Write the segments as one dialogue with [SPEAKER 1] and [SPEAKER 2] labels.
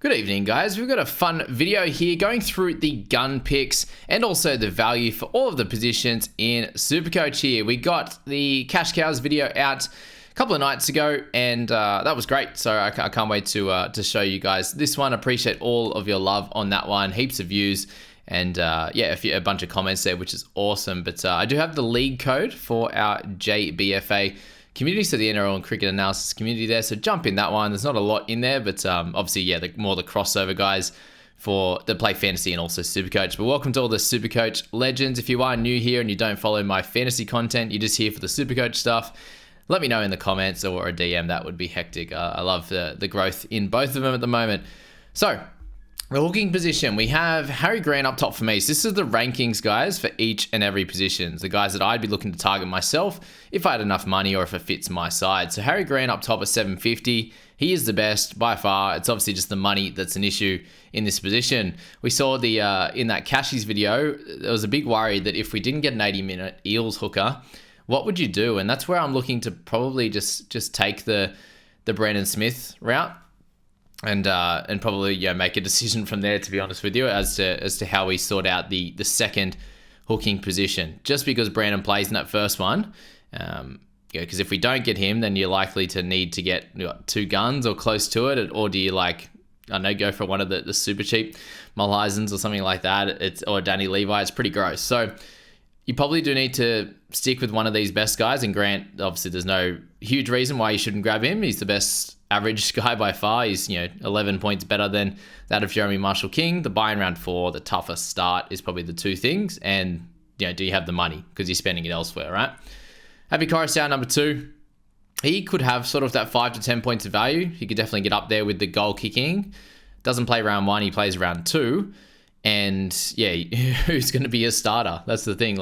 [SPEAKER 1] Good evening, guys. We've got a fun video here going through the gun picks and also the value for all of the positions in Supercoach here. We got the Cash Cows video out a couple of nights ago, and that was great. So I can't wait to show you guys this one. Appreciate all of your love on that one. Heaps of views and yeah, a bunch of comments there, which is awesome. But I do have the league code for our JBFA community, so the NRL and cricket analysis community there, so jump in that one. There's not a lot in there, but obviously, yeah, more the crossover guys that play fantasy and also Supercoach. But welcome to all the Supercoach legends. If you are new here and you don't follow my fantasy content, you're just here for the Supercoach stuff, let me know in the comments or a DM. That would be hectic. I love the growth in both of them at the moment. So the hooking position, we have Harry Grant up top for me. So this is the rankings, guys, for each and every position. The guys that I'd be looking to target myself if I had enough money or if it fits my side. So Harry Grant up top at 750. He is the best by far. It's obviously just the money that's an issue in this position. We saw in that Cashies video, there was a big worry that if we didn't get an 80-minute Eels hooker, what would you do? And that's where I'm looking to probably just take the Brandon Smith route. And probably make a decision from there, to be honest with you, as to how we sort out the second hooking position. Just because Brandon plays in that first one, because if we don't get him, then you're likely to need to get two guns or close to it, or do you go for one of the super cheap Mulheisens or something like that? Or Danny Levi. It's pretty gross. So you probably do need to stick with one of these best guys. And Grant, obviously, there's no huge reason why you shouldn't grab him. He's the best average guy by far. He's 11 points better than that of Jeremy Marshall-King. The buy in round 4, the toughest start is probably the two things. And do you have the money? Because you're spending it elsewhere, right? Happy Coruscant, number 2. He could have sort of that 5 to 10 points of value. He could definitely get up there with the goal kicking. Doesn't play round 1, he plays round 2. And yeah, who's going to be a starter? That's the thing.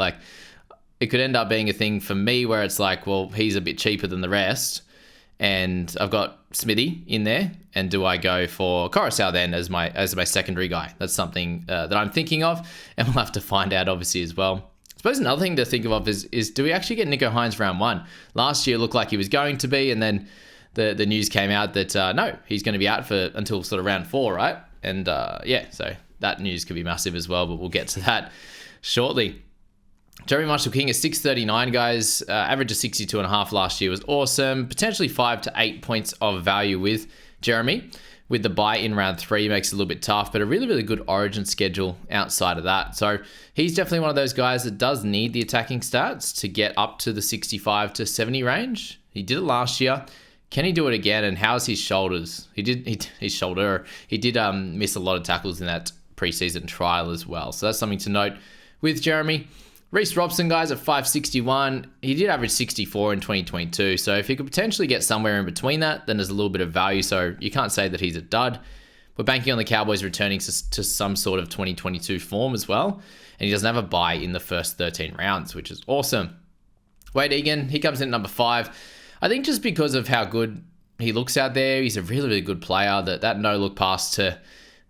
[SPEAKER 1] It could end up being a thing for me where it's well, he's a bit cheaper than the rest. And I've got Smithy in there, and do I go for Coruscant then as my secondary guy? That's something that I'm thinking of, and we'll have to find out obviously as well. I suppose another thing to think of is do we actually get Nicho Hynes round 1? Last year it looked like he was going to be, and then the news came out that no, he's going to be out until sort of round 4, right? And so that news could be massive as well, but we'll get to that shortly. Jeremy Marshall-King is 639, guys. Average of 62.5 last year was awesome. Potentially 5 to 8 points of value with Jeremy. With the buy in round 3 makes it a little bit tough, but a really, really good origin schedule outside of that. So he's definitely one of those guys that does need the attacking stats to get up to the 65 to 70 range. He did it last year. Can he do it again? And how's his shoulders? He did miss a lot of tackles in that preseason trial as well. So that's something to note with Jeremy. Reece Robson, guys, at 561. He did average 64 in 2022. So if he could potentially get somewhere in between that, then there's a little bit of value. So you can't say that he's a dud. We're banking on the Cowboys returning to some sort of 2022 form as well. And he doesn't have a bye in the first 13 rounds, which is awesome. Wade Egan, he comes in at number 5. I think just because of how good he looks out there, he's a really, really good player. That no-look pass to...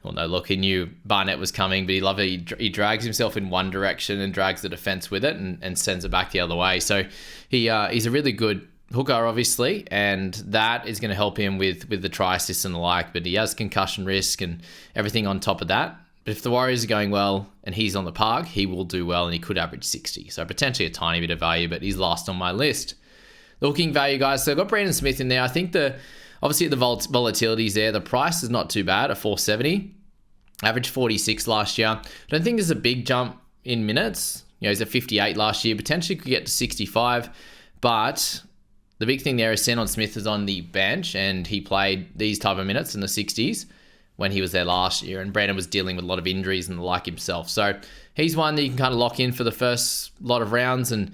[SPEAKER 1] Well, no, look, he knew Barnett was coming, but he drags himself in one direction and drags the defense with it and sends it back the other way. So he's a really good hooker, obviously, and that is going to help him with the try assists and the like, but he has concussion risk and everything on top of that. But if the Warriors are going well and he's on the park, he will do well, and he could average 60. So potentially a tiny bit of value, but he's last on my list. The hooking value, guys, so I've got Brandon Smith in there. I think obviously the volatility is there. The price is not too bad at 470. Average 46 last year. I don't think there's a big jump in minutes. He's at 58 last year. Potentially could get to 65. But the big thing there is Sandon Smith is on the bench, and he played these type of minutes in the 60s when he was there last year. And Brandon was dealing with a lot of injuries and the like himself. So he's one that you can kind of lock in for the first lot of rounds and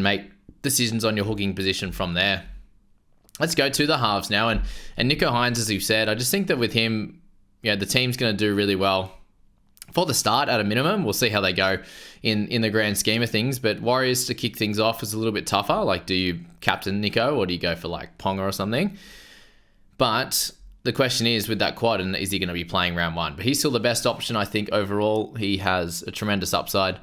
[SPEAKER 1] make decisions on your hooking position from there. Let's go to the halves now. And Nicho Hynes, as you've said, I just think that with him, the team's going to do really well for the start at a minimum. We'll see how they go in the grand scheme of things. But Warriors to kick things off is a little bit tougher. Do you captain Nicho or do you go for Ponga or something? But the question is, with that quad, and is he going to be playing round 1? But he's still the best option, I think, overall. He has a tremendous upside,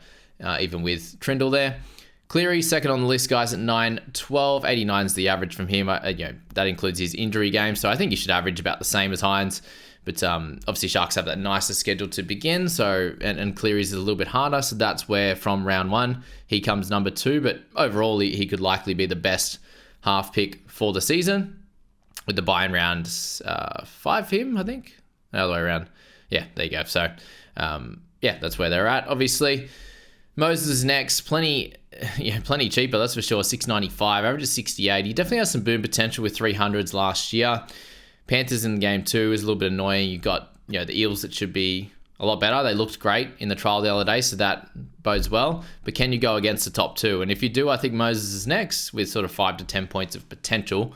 [SPEAKER 1] even with Trindle there. Cleary, second on the list, guys, at 9.12. 89 is the average from him. That includes his injury game. So I think he should average about the same as Hynes. But obviously Sharks have that nicer schedule to begin, so and Cleary's is a little bit harder, so that's where from round 1 he comes number 2. But overall, he could likely be the best half pick for the season, with the buy in round 5 for him, I think. The other way around. Yeah, there you go. So, yeah, that's where they're at, obviously. Moses is next. Plenty cheaper, that's for sure. $6.95, averages 68. He definitely has some boom potential with 300s last year. Panthers in game 2 is a little bit annoying. You've got the Eels that should be a lot better. They looked great in the trial the other day, so that bodes well. But can you go against the top 2? And if you do, I think Moses is next with sort of 5 to 10 points of potential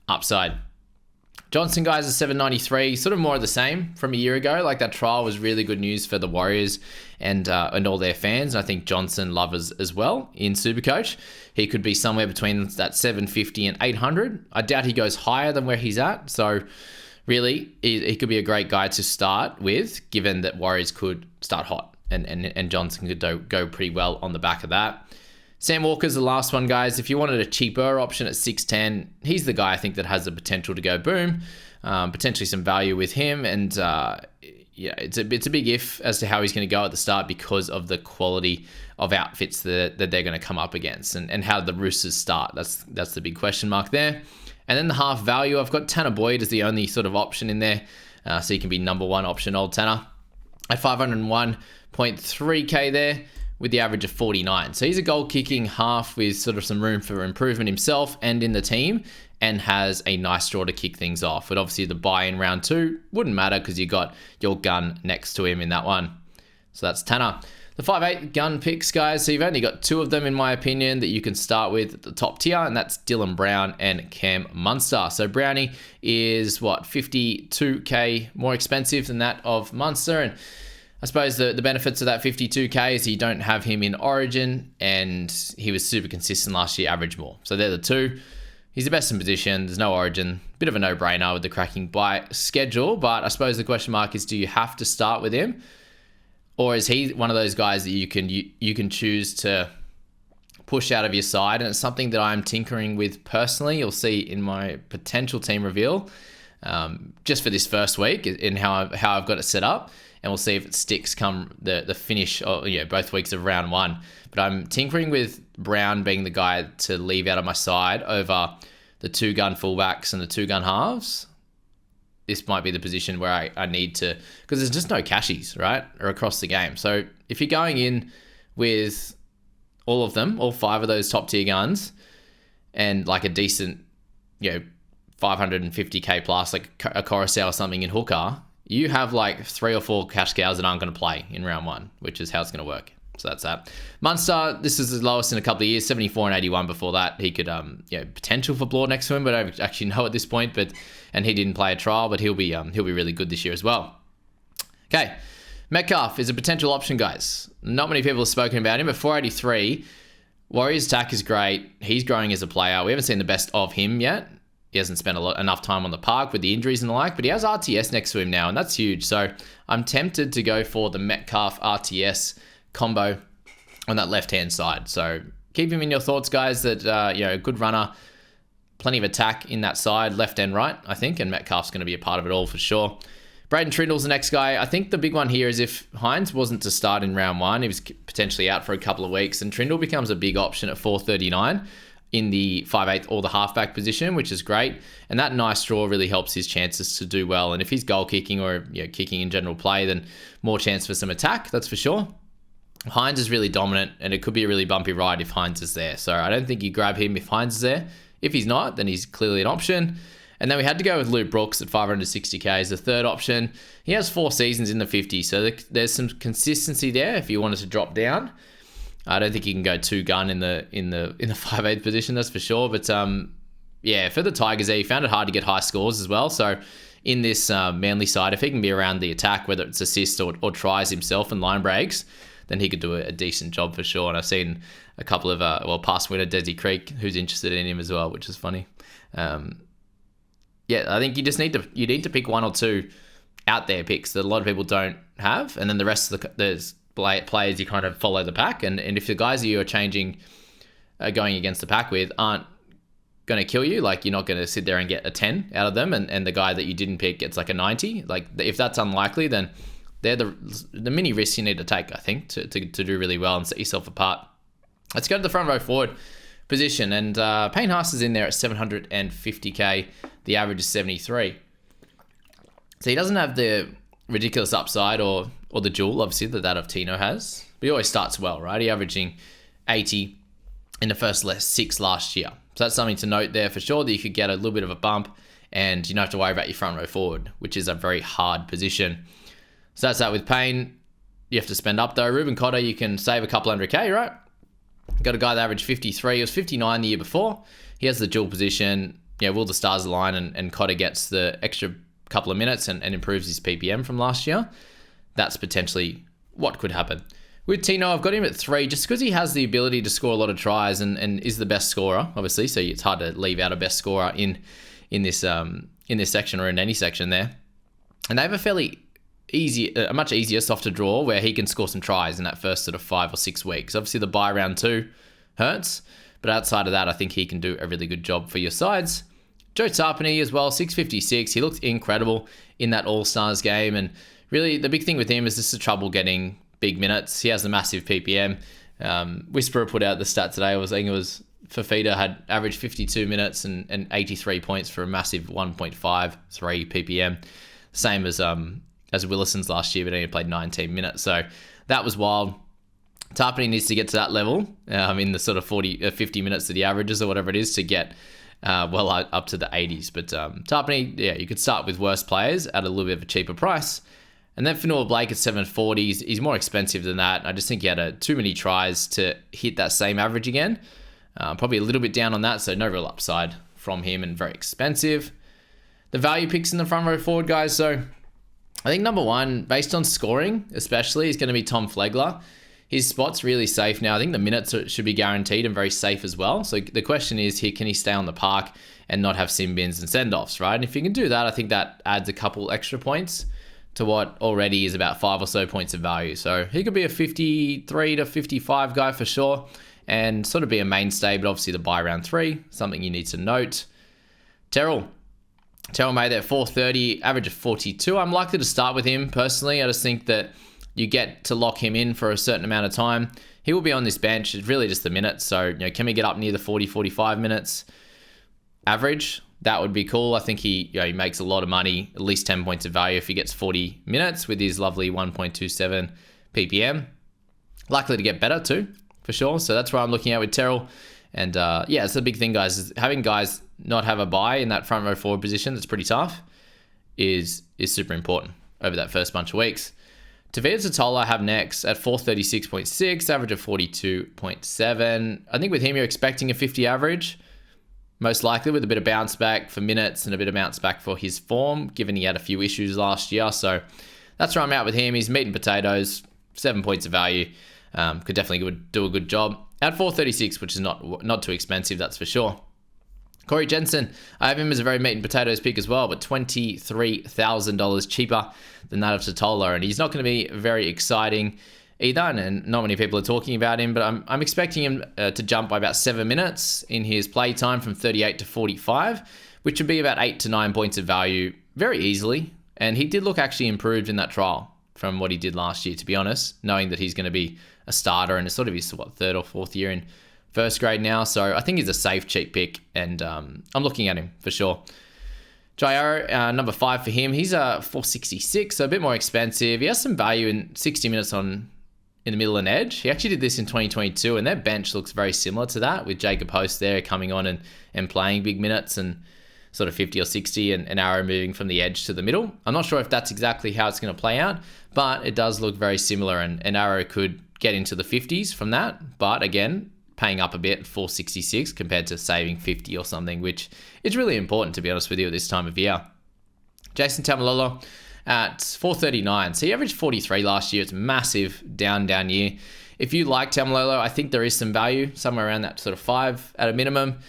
[SPEAKER 1] upside. Johnson, guys, is $7.93, sort of more of the same from a year ago. Like, that trial was really good news for the Warriors and all their fans. And I think Johnson lovers as well in Supercoach. He could be somewhere between that 750 and 800. I doubt he goes higher than where he's at. So really, he could be a great guy to start with, given that Warriors could start hot and Johnson could go pretty well on the back of that. Sam Walker's the last one, guys. If you wanted a cheaper option at 610, he's the guy I think that has the potential to go boom. Potentially some value with him. And it's a big if as to how he's going to go at the start because of the quality of outfits that they're going to come up against and how the Roosters start. That's the big question mark there. And then the half value, I've got Tanner Boyd as the only sort of option in there. So he can be number 1 option, old Tanner, at 501.3K there, with the average of 49. So he's a goal-kicking half with sort of some room for improvement himself and in the team, and has a nice draw to kick things off. But obviously the buy in round 2 wouldn't matter because you got your gun next to him in that one. So that's Tanner. The 5'8 gun picks, guys. So you've only got 2 of them, in my opinion, that you can start with at the top tier, and that's Dylan Brown and Cam Munster. So Brownie is, 52K more expensive than that of Munster, and I suppose the benefits of that 52K is you don't have him in Origin, and he was super consistent last year, average more. So they're the 2. He's the best in position. There's no Origin. Bit of a no-brainer with the cracking bye schedule, but I suppose the question mark is, do you have to start with him? Or is he one of those guys that you can choose to push out of your side? And it's something that I'm tinkering with personally. You'll see in my potential team reveal, just for this first week, in how I've got it set up. And we'll see if it sticks come the finish of both weeks of round 1. But I'm tinkering with Brown being the guy to leave out of my side over the 2-gun fullbacks and the 2-gun halves. This might be the position where I need to, because there's just no cashies, right, or across the game. So if you're going in with all of them, all 5 of those top tier guns, and like a decent, 550K plus, like a Coruscant or something in hooker, you have like 3 or 4 cash cows that aren't going to play in round 1, which is how it's going to work. So that's that. Munster, this is the lowest in a couple of years, 74 and 81 before that. He could, potential for Bloor next to him, but I don't actually know at this point. And he didn't play a trial, but he'll be really good this year as well. Okay, Metcalf is a potential option, guys. Not many people have spoken about him, but 483. Warriors attack is great. He's growing as a player. We haven't seen the best of him yet. He hasn't spent enough time on the park with the injuries and the like, but he has RTS next to him now, and that's huge. So I'm tempted to go for the Metcalf RTS combo on that left-hand side. So keep him in your thoughts, guys, that, a good runner, plenty of attack in that side, left and right, I think, and Metcalf's going to be a part of it all for sure. Braden Trindle's the next guy. I think the big one here is if Hines wasn't to start in round 1, he was potentially out for a couple of weeks, and Trindle becomes a big option at 439 in the 5'8 or the halfback position, which is great. And that nice draw really helps his chances to do well. And if he's goal kicking or kicking in general play, then more chance for some attack, that's for sure. Hines is really dominant, and it could be a really bumpy ride if Hines is there. So I don't think you grab him if Hines is there. If he's not, then he's clearly an option. And then we had to go with Luke Brooks at 560K as the third option. He has 4 seasons in the 50, so there's some consistency there if you wanted to drop down. I don't think you can go 2-gun in the 5'8 position, that's for sure. But for the Tigers there, he found it hard to get high scores as well. So in this Manly side, if he can be around the attack, whether it's assists or tries himself and line breaks, then he could do a decent job for sure. And I've seen a couple of past winner Desi Creek who's interested in him as well, which is funny. I think you just need to pick 1 or 2 out there picks that a lot of people don't have, and then the rest of the players you kind of follow the pack. And if the guys that you are going against the pack with aren't going to kill you. Like, you're not going to sit there and get a 10 out of them, and the guy that you didn't pick gets like a 90. Like, if that's unlikely, then they're the mini risks you need to take, I think, to do really well and set yourself apart. Let's go to the front row forward position, and Payne Haas is in there at 750k. The average is 73. So he doesn't have the ridiculous upside or the jewel, obviously, that of Tino has. But he always starts well, right? He averaging 80 in the first 6 last year. So that's something to note there for sure, that you could get a little bit of a bump and you don't have to worry about your front row forward, which is a very hard position. So that's that with Payne. You have to spend up though. Ruben Cotter, you can save a couple 100k, right? Got a guy that averaged 53. He was 59 the year before. He has the dual position. Yeah, will the stars align and Cotter gets the extra couple of minutes and improves his PPM from last year? That's potentially what could happen. With Tino, I've got him at 3 just because he has the ability to score a lot of tries and is the best scorer, obviously. So it's hard to leave out a best scorer in this section or in any section there. And they have a much easier, softer draw where he can score some tries in that first sort of 5 or 6 weeks. Obviously, the bye round 2 hurts, but outside of that, I think he can do a really good job for your sides. Joe Tarpany as well, 656. He looked incredible in that All-Stars game, and really the big thing with him is just the trouble getting big minutes. He has a massive PPM. Whisperer put out the stat today. I was saying it was Fafita had averaged 52 minutes and 83 points for a massive 1.53 PPM. Same as Willison's last year, but only played 19 minutes. So that was wild. Tarpany needs to get to that level in the sort of 50 minutes that he averages or whatever it is to get up to the 80s. But Tarpany, yeah, you could start with worse players at a little bit of a cheaper price. And then Fanua Blake at 740, he's more expensive than that. I just think he had too many tries to hit that same average again. Probably a little bit down on that, so no real upside from him and very expensive. The value picks in the front row forward, guys. So I think number 1, based on scoring especially, is going to be Tom Flegler. His spot's really safe now. I think the minutes should be guaranteed and very safe as well. So the question is here, can he stay on the park and not have sin bins and send-offs, right? And if he can do that, I think that adds a couple extra points to what already is about 5 or so points of value. So he could be a 53 to 55 guy for sure and sort of be a mainstay, but obviously the bye round 3, something you need to note. Terrell made that 430, average of 42. I'm likely to start with him personally. I just think that you get to lock him in for a certain amount of time. He will be on this bench. It's really just the minutes. So, can we get up near the 40, 45 minutes average? That would be cool. I think he makes a lot of money, at least 10 points of value if he gets 40 minutes with his lovely 1.27 PPM. Likely to get better too, for sure. So that's where I'm looking at with Terrell. And it's the big thing, guys, is having guys not have a bye in that front row forward position that's pretty tough is super important over that first bunch of weeks. Tavita Totola I have next at 436.6, average of 42.7. I think with him, you're expecting a 50 average, most likely with a bit of bounce back for minutes and a bit of bounce back for his form, given he had a few issues last year. So that's where I'm at with him. He's meat and potatoes, 7 points of value. Could definitely do a good job. At 436, which is not too expensive, that's for sure. Corey Jensen, I have him as a very meat and potatoes pick as well, but $23,000 cheaper than that of Totola, and he's not going to be very exciting either, and not many people are talking about him, but I'm expecting him to jump by about 7 minutes in his play time from 38 to 45, which would be about 8 to 9 points of value very easily, and he did look actually improved in that trial from what he did last year, to be honest, knowing that he's going to be a starter and it's sort of his 3rd or 4th year in first grade now. So I think he's a safe, cheap pick, and I'm looking at him for sure. Jairo, number 5 for him. He's a 466, so a bit more expensive. He has some value in 60 minutes in the middle and edge. He actually did this in 2022, and their bench looks very similar to that, with Jacob Host there coming on and playing big minutes and sort of 50 or 60, and Arrow moving from the edge to the middle. I'm not sure if that's exactly how it's going to play out, but it does look very similar, and Arrow could get into the 50s from that. But again, paying up a bit, 466 compared to saving 50 or something, which is really important, to be honest with you, at this time of year. Jason Tamalolo at 439. So he averaged 43 last year. It's a massive down year. If you like Tamalolo, I think there is some value somewhere around that sort of 5 at a minimum,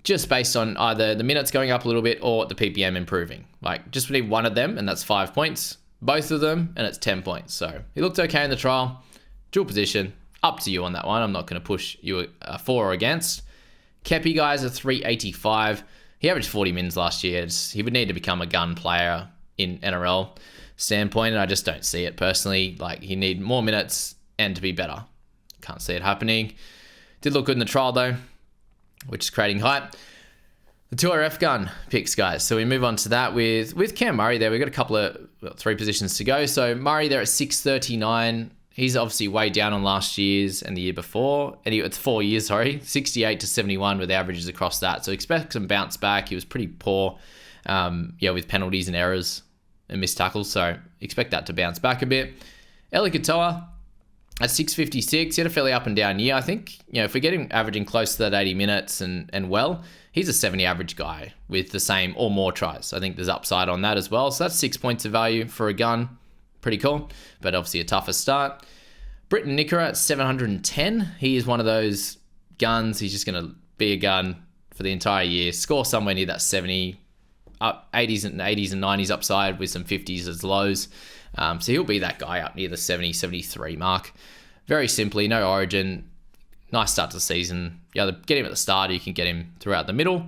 [SPEAKER 1] just based on either the minutes going up a little bit or the PPM improving. Like, just need one of them, and that's 5 points. Both of them, and it's 10 points. So he looked okay in the trial. Dual position. Up to you on that one. I'm not going to push you for or against. Kepi, guys, are 385. He averaged 40 mins last year. He would need to become a gun player in NRL standpoint, and I just don't see it personally. Like, he need more minutes and to be better. Can't see it happening. Did look good in the trial, though, which is creating hype. The 2RF gun picks, guys. So we move on to that with Cam Murray there. We've got three positions to go. So Murray there at 639. He's obviously way down on last year's and the year before. And it's 4 years, sorry. 68 to 71 with averages across that. So expect some bounce back. He was pretty poor, with penalties and errors and missed tackles. So expect that to bounce back a bit. Eli Katoa at 656. He had a fairly up and down year. I think, if we get him averaging close to that 80 minutes and he's a 70 average guy with the same or more tries. I think there's upside on that as well. So that's 6 points of value for a gun. Pretty cool, but obviously a tougher start. Britton Nickera at 710. He is one of those guns. He's just going to be a gun for the entire year. Score somewhere near that 70, up 80s and 90s upside with some 50s as lows. So he'll be that guy up near the 70, 73 mark. Very simply, no origin. Nice start to the season. You either get him at the start or you can get him throughout the middle.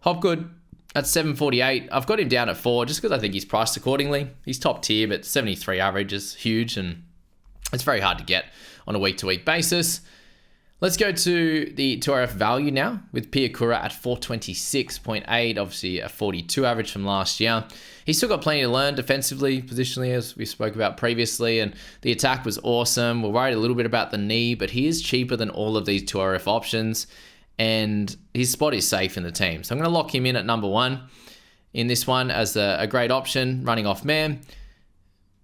[SPEAKER 1] Hopgood at 748. I've got him down at 4 just because I think he's priced accordingly. He's top tier, but 73 average is huge and it's very hard to get on a week-to-week basis. Let's go to the 2RF value now with Piakura at 426.8, obviously a 42 average from last year. He's still got plenty to learn defensively, positionally, as we spoke about previously, and the attack was awesome. We're worried a little bit about the knee, but he is cheaper than all of these 2RF options, and his spot is safe in the team. So I'm going to lock him in at number 1 in this one as a great option, running off man.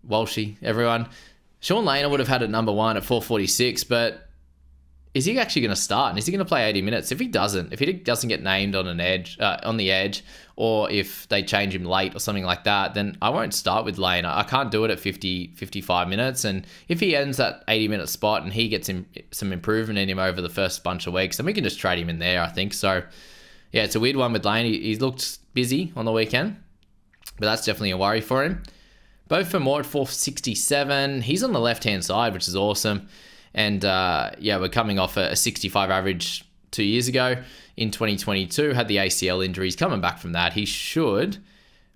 [SPEAKER 1] Walshy, everyone. Sean Lane I would have had at number 1 at 446, but is he actually going to start? And is he going to play 80 minutes? If he doesn't get named on the edge, or if they change him late or something like that, then I won't start with Lane. I can't do it at 50, 55 minutes. And if he ends that 80-minute spot and he gets some improvement in him over the first bunch of weeks, then we can just trade him in there, I think. So, yeah, it's a weird one with Lane. He looked busy on the weekend, but that's definitely a worry for him. Bo Fermor at 467. He's on the left-hand side, which is awesome. And we're coming off a 65 average 2 years ago in 2022. Had the ACL injuries. Coming back from that, he should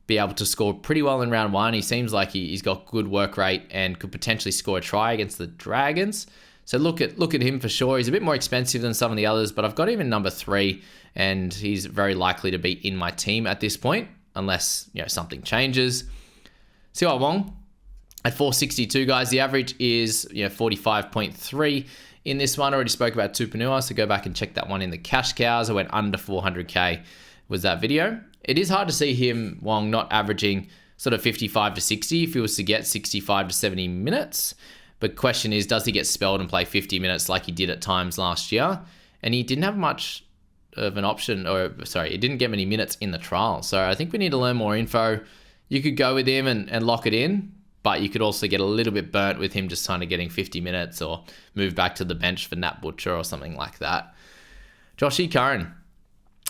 [SPEAKER 1] be able to score pretty well in round 1. He seems like he's got good work rate and could potentially score a try against the Dragons. So look at him for sure. He's a bit more expensive than some of the others, but I've got him in number 3, and he's very likely to be in my team at this point, unless something changes. Siwa Wong at 462, guys. The average is 45.3 in this one. I already spoke about Tupanua, so go back and check that one in the cash cows. I went under 400k was that video. It is hard to see him, Wong, not averaging sort of 55 to 60 if he was to get 65 to 70 minutes. But question is, does he get spelled and play 50 minutes like he did at times last year? And he didn't have much of an option, he didn't get many minutes in the trial. So I think we need to learn more info. You could go with him and lock it in, but you could also get a little bit burnt with him just kind of getting 50 minutes or move back to the bench for Nat Butcher or something like that. Joshy Curran.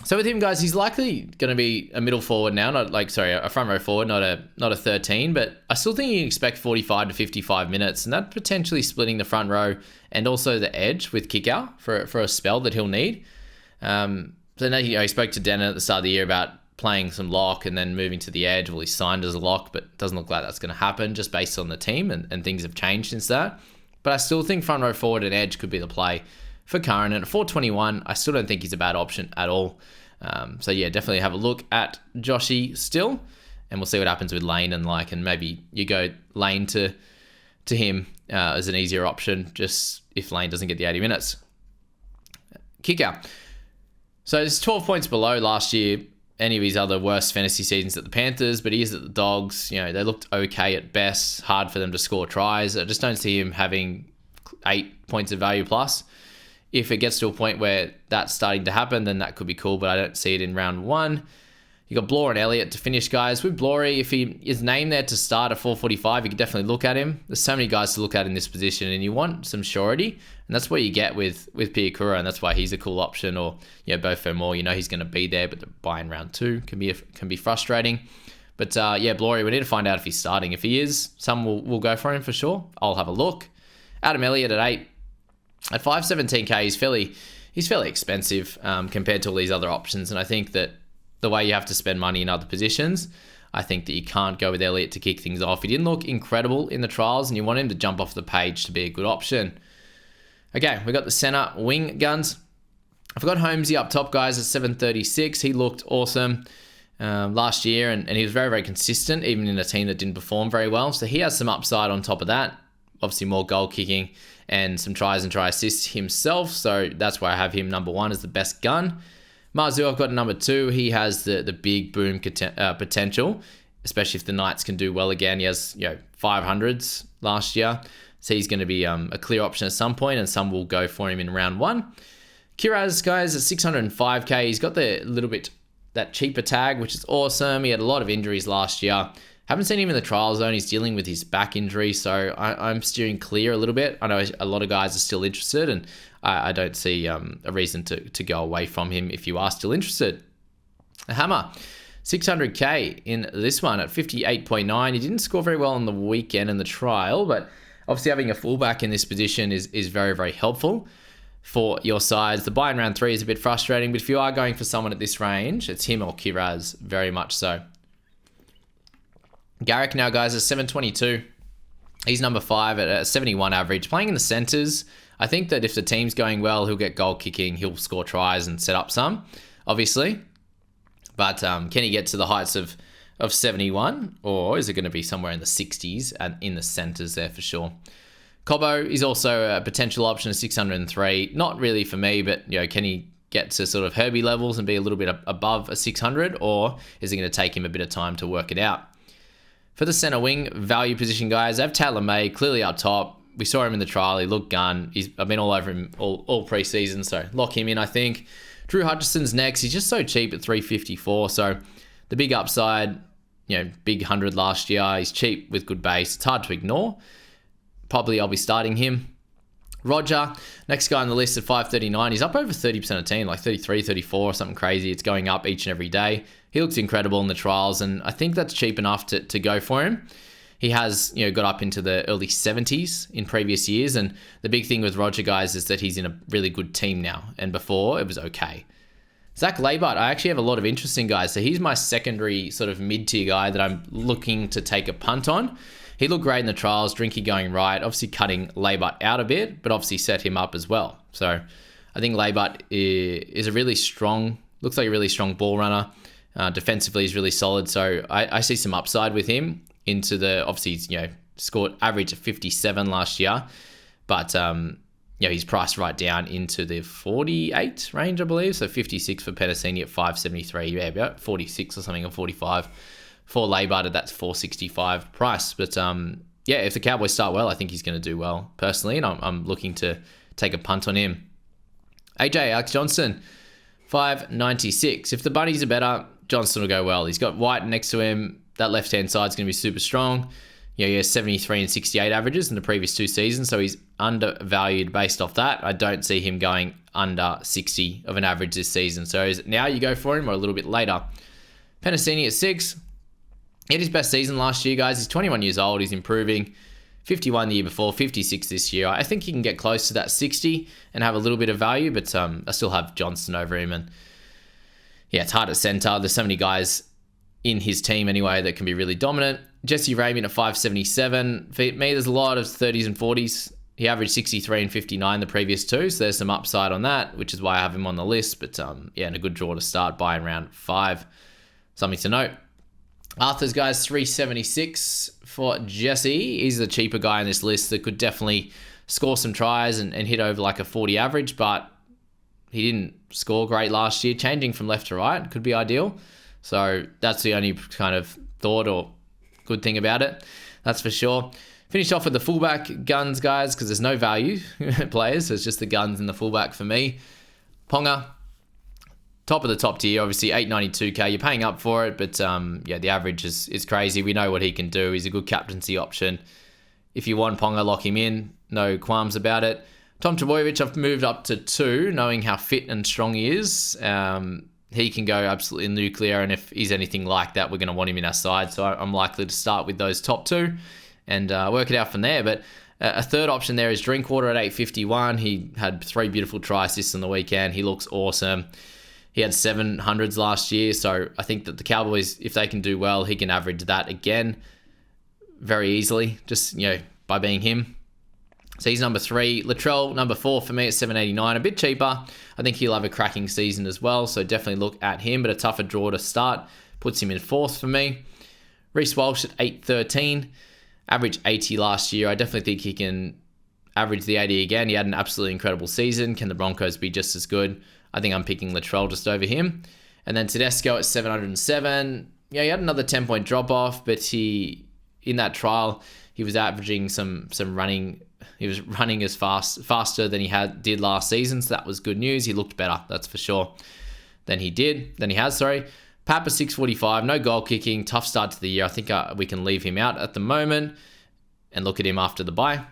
[SPEAKER 1] So with him, guys, he's likely going to be a middle forward now, a front row forward, not a 13, but I still think you can expect 45 to 55 minutes, and that potentially splitting the front row and also the edge with kick-out for a spell that he'll need. So now he spoke to Denner at the start of the year about playing some lock and then moving to the edge. Well, he signed as a lock, but it doesn't look like that's going to happen just based on the team, and things have changed since that. But I still think front row forward and edge could be the play for Curran. And at 421, I still don't think he's a bad option at all. So yeah, definitely have a look at Joshy still, and we'll see what happens with Lane and maybe you go Lane to him as an easier option, just if Lane doesn't get the 80 minutes. Kicker. So it's 12 points below last year, any of his other worst fantasy seasons at the Panthers, but he is at the Dogs. They looked okay at best, hard for them to score tries. I just don't see him having 8 points of value plus. If it gets to a point where that's starting to happen, then that could be cool, but I don't see it in round 1. You got Blore and Elliott to finish, guys. With Blore, if he is named there to start at 445, you could definitely look at him. There's so many guys to look at in this position, and you want some surety, and that's what you get with Piakura, and that's why he's a cool option. Or Bo Fermor, he's going to be there, but the buy in round 2 can be frustrating. But Blore, we need to find out if he's starting. If he is, some will go for him for sure. I'll have a look. Adam Elliott at 8. At 517k, he's he's fairly expensive compared to all these other options. And I think that the way you have to spend money in other positions, I think that you can't go with Elliott to kick things off. He didn't look incredible in the trials, and you want him to jump off the page to be a good option. Okay, we got the center wing guns. I've got Holmesy up top, guys, at 736. He looked awesome last year, and he was very, very consistent, even in a team that didn't perform very well. So he has some upside on top of that. Obviously, more goal kicking and some tries and try assists himself. So that's why I have him number 1 as the best gun. Marzu, I've got number 2. He has the big boom potential, especially if the Knights can do well again. He has 500s last year. So he's going to be a clear option at some point, and some will go for him in round 1. Kiraz, guys, at 605k. He's got the little bit that cheaper tag, which is awesome. He had a lot of injuries last year. Haven't seen him in the trial zone. He's dealing with his back injury, so I'm steering clear a little bit. I know a lot of guys are still interested, and I don't see a reason to go away from him if you are still interested. Hammer, 600k in this one at 58.9. He didn't score very well on the weekend in the trial, but obviously having a fullback in this position is very, very helpful for your sides. The buy in round 3 is a bit frustrating, but if you are going for someone at this range, it's him or Kiraz, very much so. Garrick now, guys, is 722. He's number 5 at a 71 average. Playing in the centres, I think that if the team's going well, he'll get goal kicking, he'll score tries and set up some, obviously. But can he get to the heights of 71, or is it going to be somewhere in the 60s and in the centres there for sure? Cobbo is also a potential option at 603. Not really for me, but can he get to sort of Herbie levels and be a little bit above a 600, or is it going to take him a bit of time to work it out? For the center wing value position, guys, I have Taylor May clearly up top. We saw him in the trial. He looked gun. I've been all over him all preseason, so lock him in, I think. Drew Hutchison's next. He's just so cheap at 354, so the big upside, big 100 last year. He's cheap with good base. It's hard to ignore. Probably I'll be starting him. Roger, next guy on the list at 539. He's up over 30% of team, like 33, 34, something crazy. It's going up each and every day. He looks incredible in the trials, and I think that's cheap enough to go for him. He has, got up into the early 70s in previous years, and the big thing with Roger, guys, is that he's in a really good team now, and before it was okay. Zach Labart, I actually have a lot of interest in, guys. So he's my secondary sort of mid-tier guy that I'm looking to take a punt on. He looked great in the trials, Drinky going right, obviously cutting Labart out a bit, but obviously set him up as well. So I think Labart is a really strong, looks like a really strong ball runner. Defensively, he's really solid. So I see some upside with him into the, obviously he's, scored average of 57 last year, but he's priced right down into the 48 range, I believe. So 56 for Penasini at 573. Yeah, about 46 or something, or 45. For Labart at that 465 price. But if the Cowboys start well, I think he's going to do well personally, and I'm looking to take a punt on him. AJ Alex Johnson, 596. If the Bunnies are better, Johnson will go well. He's got White next to him. That left-hand side is going to be super strong. He has 73 and 68 averages in the previous 2 seasons, so he's undervalued based off that. I don't see him going under 60 of an average this season. So is it now you go for him, or a little bit later? Penasini at 6. He had his best season last year, guys. He's 21 years old. He's improving. 51 the year before, 56 this year. I think he can get close to that 60 and have a little bit of value, but I still have Johnson over him. And it's hard at center. There's so many guys in his team anyway that can be really dominant. Jesse Raymond at 577. For me, there's a lot of 30s and 40s. He averaged 63 and 59 the previous 2, so there's some upside on that, which is why I have him on the list. But and a good draw to start by in round 5. Something to note. Arthur's, guys, 376 for Jesse. He's the cheaper guy in this list that could definitely score some tries and hit over like a 40 average, but he didn't score great last year. Changing from left to right could be ideal. So that's the only kind of thought or good thing about it. That's for sure. Finished off with the fullback guns, guys, because there's no value players. So it's just the guns and the fullback for me. Ponga, top of the top tier, obviously 892k. You're paying up for it, but the average is crazy. We know what he can do. He's a good captaincy option. If you want Ponga, lock him in. No qualms about it. Tom Trbojevic, I've moved up to 2, knowing how fit and strong he is. He can go absolutely nuclear, and if he's anything like that, we're going to want him in our side. So I'm likely to start with those top 2 and work it out from there. But A third option there is Drinkwater at 851. He had 3 beautiful try assists on the weekend. He looks awesome. He had 700s last year, so I think that the Cowboys, if they can do well, he can average that again very easily, just, by being him. So he's number 3. Latrell, number 4 for me at 789. A bit cheaper. I think he'll have a cracking season as well, so definitely look at him, but a tougher draw to start. Puts him in 4th for me. Reece Walsh at 813. Average 80 last year. I definitely think he can average the 80 again. He had an absolutely incredible season. Can the Broncos be just as good? I think I'm picking Latrell just over him. And then Tedesco at 707. Yeah, he had another 10-point drop-off, but in that trial, he was averaging some running. He was running as faster than he did last season, so that was good news. He looked better, that's for sure, than he has. Papa 645, no goal kicking, tough start to the year. I think we can leave him out at the moment and look at him after the bye.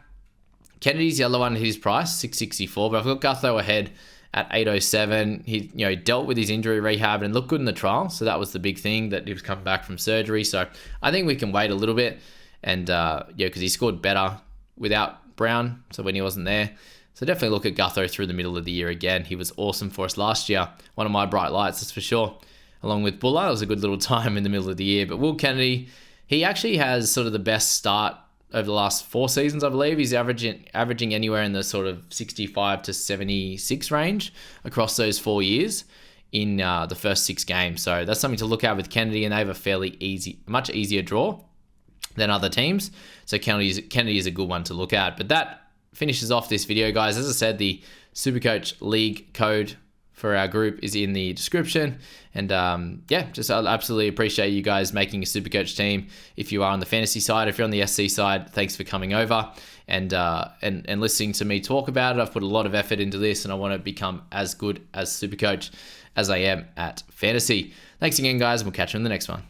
[SPEAKER 1] Kennedy's the other one at his price, 664, but I've got Gutho ahead at 807. He dealt with his injury rehab and looked good in the trial, so that was the big thing, that he was coming back from surgery. So I think we can wait a little bit, and because he scored better without Brown, so when he wasn't there. So definitely look at Gutho through the middle of the year again. He was awesome for us last year. One of my bright lights, that's for sure. Along with Buller, it was a good little time in the middle of the year. But Will Kennedy, he actually has sort of the best start over the last 4 seasons, I believe. He's averaging anywhere in the sort of 65 to 76 range across those 4 years in the first 6 games. So that's something to look at with Kennedy, and they have a much easier draw than other teams. So Kennedy is a good one to look at. But that finishes off this video, guys. As I said, the Supercoach League code for our group is in the description. And just I absolutely appreciate you guys making a Supercoach team. If you are on the fantasy side, if you're on the SC side, thanks for coming over and listening to me talk about it. I've put a lot of effort into this, and I want to become as good as Supercoach as I am at fantasy. Thanks again, guys. We'll catch you in the next one.